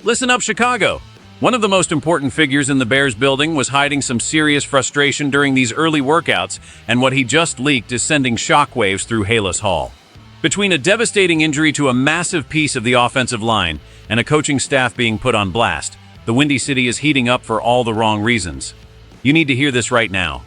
Listen up, Chicago. One of the most important figures in the Bears building was hiding some serious frustration during these early workouts, and what he just leaked is sending shockwaves through Halas Hall. Between a devastating injury to a massive piece of the offensive line and a coaching staff being put on blast, the Windy City is heating up for all the wrong reasons. You need to hear this right now.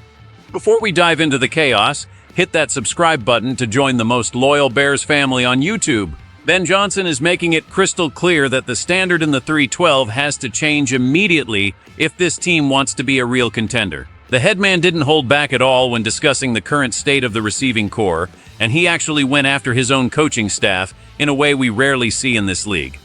Before we dive into the chaos, hit that subscribe button to join the most loyal Bears family on YouTube. Ben Johnson is making it crystal clear that the standard in the 3-12 has to change immediately if this team wants to be a real contender. The headman didn't hold back at all when discussing the current state of the receiving corps, and he actually went after his own coaching staff in a way we rarely see in this league.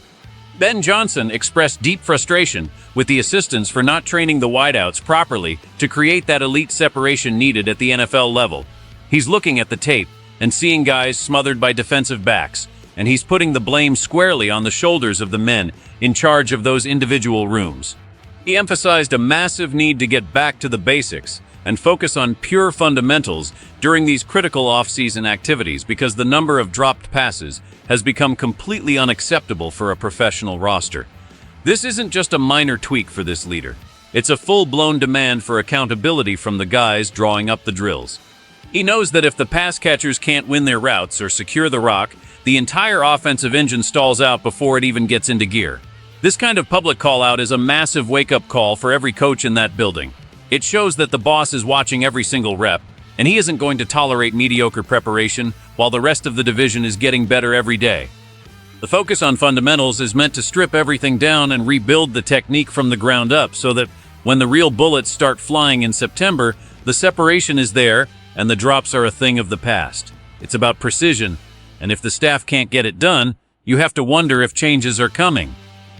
Ben Johnson expressed deep frustration with the assistants for not training the wideouts properly to create that elite separation needed at the NFL level. He's looking at the tape and seeing guys smothered by defensive backs, and he's putting the blame squarely on the shoulders of the men in charge of those individual rooms. He emphasized a massive need to get back to the basics and focus on pure fundamentals during these critical off-season activities because the number of dropped passes has become completely unacceptable for a professional roster. This isn't just a minor tweak for this leader. It's a full-blown demand for accountability from the guys drawing up the drills. He knows that if the pass catchers can't win their routes or secure the rock, the entire offensive engine stalls out before it even gets into gear. This kind of public call-out is a massive wake-up call for every coach in that building. It shows that the boss is watching every single rep, and he isn't going to tolerate mediocre preparation while the rest of the division is getting better every day. The focus on fundamentals is meant to strip everything down and rebuild the technique from the ground up so that when the real bullets start flying in September, the separation is there and the drops are a thing of the past. It's about precision, and if the staff can't get it done, you have to wonder if changes are coming.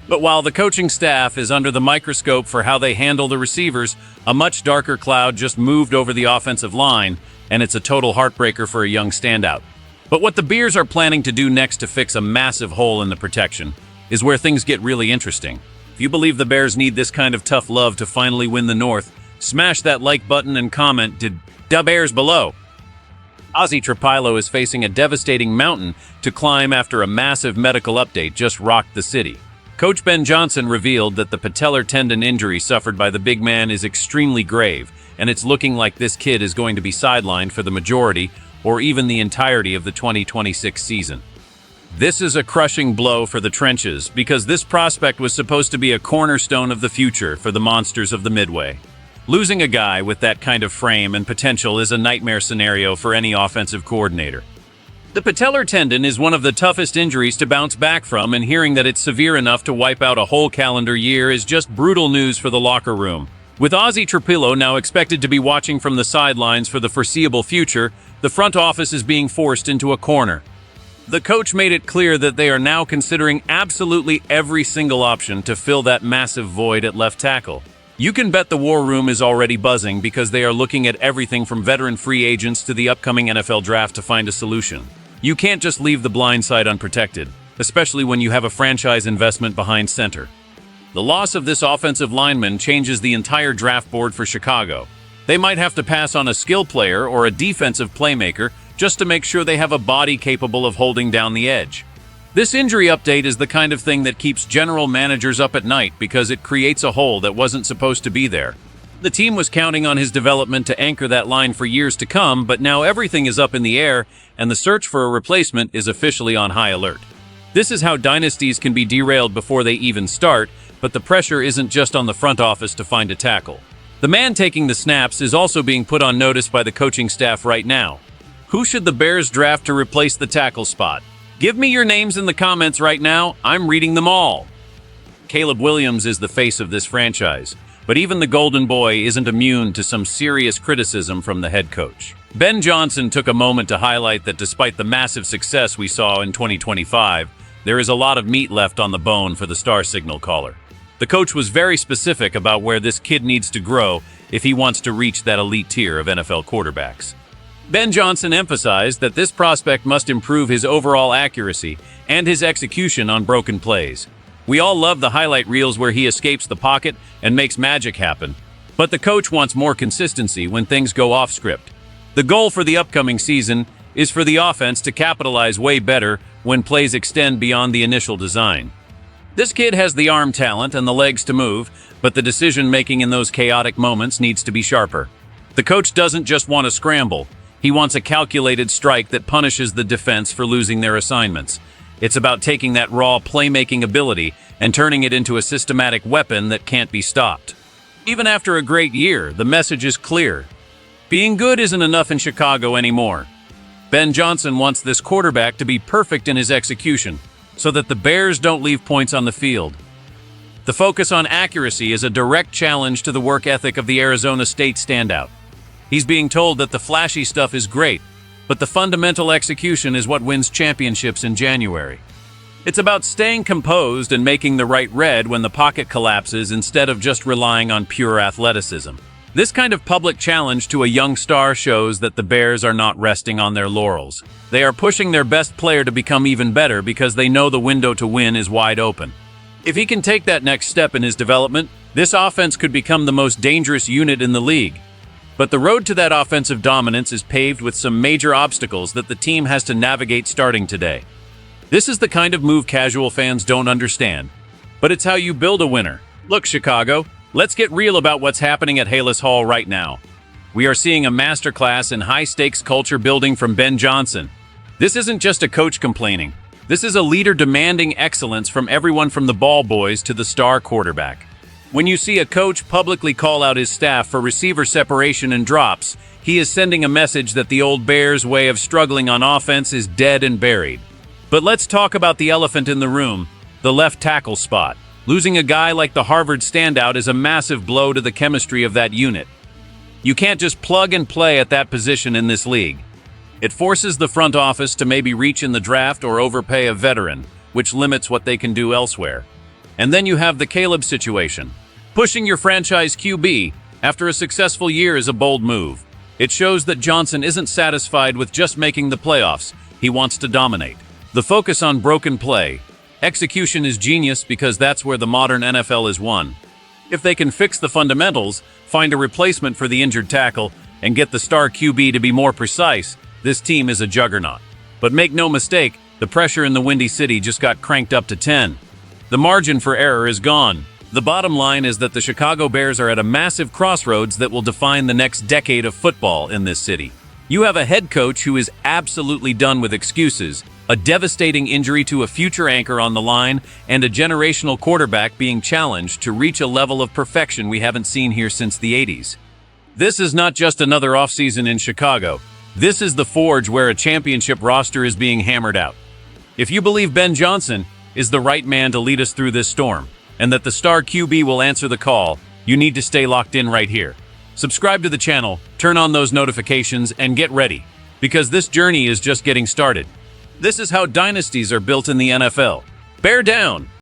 But while the coaching staff is under the microscope for how they handle the receivers, a much darker cloud just moved over the offensive line, and it's a total heartbreaker for a young standout. But what the Bears are planning to do next to fix a massive hole in the protection is where things get really interesting. If you believe the Bears need this kind of tough love to finally win the North, smash that like button and comment "Da Bears" below. Ozzy Trapilo is facing a devastating mountain to climb after a massive medical update just rocked the city. Coach Ben Johnson revealed that the patellar tendon injury suffered by the big man is extremely grave, and it's looking like this kid is going to be sidelined for the majority or even the entirety of the 2026 season. This is a crushing blow for the trenches because this prospect was supposed to be a cornerstone of the future for the Monsters of the Midway. Losing a guy with that kind of frame and potential is a nightmare scenario for any offensive coordinator. The patellar tendon is one of the toughest injuries to bounce back from, and hearing that it's severe enough to wipe out a whole calendar year is just brutal news for the locker room. With Ozzy Trapilo now expected to be watching from the sidelines for the foreseeable future, the front office is being forced into a corner. The coach made it clear that they are now considering absolutely every single option to fill that massive void at left tackle. You can bet the war room is already buzzing because they are looking at everything from veteran free agents to the upcoming NFL draft to find a solution. You can't just leave the blind side unprotected, especially when you have a franchise investment behind center. The loss of this offensive lineman changes the entire draft board for Chicago. They might have to pass on a skill player or a defensive playmaker just to make sure they have a body capable of holding down the edge. This injury update is the kind of thing that keeps general managers up at night because it creates a hole that wasn't supposed to be there. The team was counting on his development to anchor that line for years to come, but now everything is up in the air and the search for a replacement is officially on high alert. This is how dynasties can be derailed before they even start, but the pressure isn't just on the front office to find a tackle. The man taking the snaps is also being put on notice by the coaching staff right now. Who should the Bears draft to replace the tackle spot? Give me your names in the comments right now. I'm reading them all. Caleb Williams is the face of this franchise, but even the Golden Boy isn't immune to some serious criticism from the head coach. Ben Johnson took a moment to highlight that despite the massive success we saw in 2025, there is a lot of meat left on the bone for the star signal caller. The coach was very specific about where this kid needs to grow if he wants to reach that elite tier of NFL quarterbacks. Ben Johnson emphasized that this prospect must improve his overall accuracy and his execution on broken plays. We all love the highlight reels where he escapes the pocket and makes magic happen, but the coach wants more consistency when things go off script. The goal for the upcoming season is for the offense to capitalize way better when plays extend beyond the initial design. This kid has the arm talent and the legs to move, but the decision-making in those chaotic moments needs to be sharper. The coach doesn't just want to scramble. He wants a calculated strike that punishes the defense for losing their assignments. It's about taking that raw playmaking ability and turning it into a systematic weapon that can't be stopped. Even after a great year, the message is clear. Being good isn't enough in Chicago anymore. Ben Johnson wants this quarterback to be perfect in his execution, so that the Bears don't leave points on the field. The focus on accuracy is a direct challenge to the work ethic of the Arizona State standout. He's being told that the flashy stuff is great, but the fundamental execution is what wins championships in January. It's about staying composed and making the right read when the pocket collapses instead of just relying on pure athleticism. This kind of public challenge to a young star shows that the Bears are not resting on their laurels. They are pushing their best player to become even better because they know the window to win is wide open. If he can take that next step in his development, this offense could become the most dangerous unit in the league. But the road to that offensive dominance is paved with some major obstacles that the team has to navigate starting today. This is the kind of move casual fans don't understand, but it's how you build a winner. Look, Chicago, let's get real about what's happening at Halas Hall right now. We are seeing a masterclass in high-stakes culture building from Ben Johnson. This isn't just a coach complaining. This is a leader demanding excellence from everyone from the ball boys to the star quarterback. When you see a coach publicly call out his staff for receiver separation and drops, he is sending a message that the old Bears' way of struggling on offense is dead and buried. But let's talk about the elephant in the room, the left tackle spot. Losing a guy like the Harvard standout is a massive blow to the chemistry of that unit. You can't just plug and play at that position in this league. It forces the front office to maybe reach in the draft or overpay a veteran, which limits what they can do elsewhere. And then you have the Caleb situation. Pushing your franchise QB after a successful year is a bold move. It shows that Johnson isn't satisfied with just making the playoffs. He wants to dominate. The focus on broken play. Execution is genius because that's where the modern NFL is won. If they can fix the fundamentals, find a replacement for the injured tackle, and get the star QB to be more precise, this team is a juggernaut. But make no mistake, the pressure in the Windy City just got cranked up to 10. The margin for error is gone. The bottom line is that the Chicago Bears are at a massive crossroads that will define the next decade of football in this city. You have a head coach who is absolutely done with excuses, a devastating injury to a future anchor on the line, and a generational quarterback being challenged to reach a level of perfection we haven't seen here since the 80s. This is not just another offseason in Chicago. This is the forge where a championship roster is being hammered out. If you believe Ben Johnson is the right man to lead us through this storm, and that the star QB will answer the call, you need to stay locked in right here. Subscribe to the channel, turn on those notifications, and get ready, because this journey is just getting started. This is how dynasties are built in the NFL. Bear down!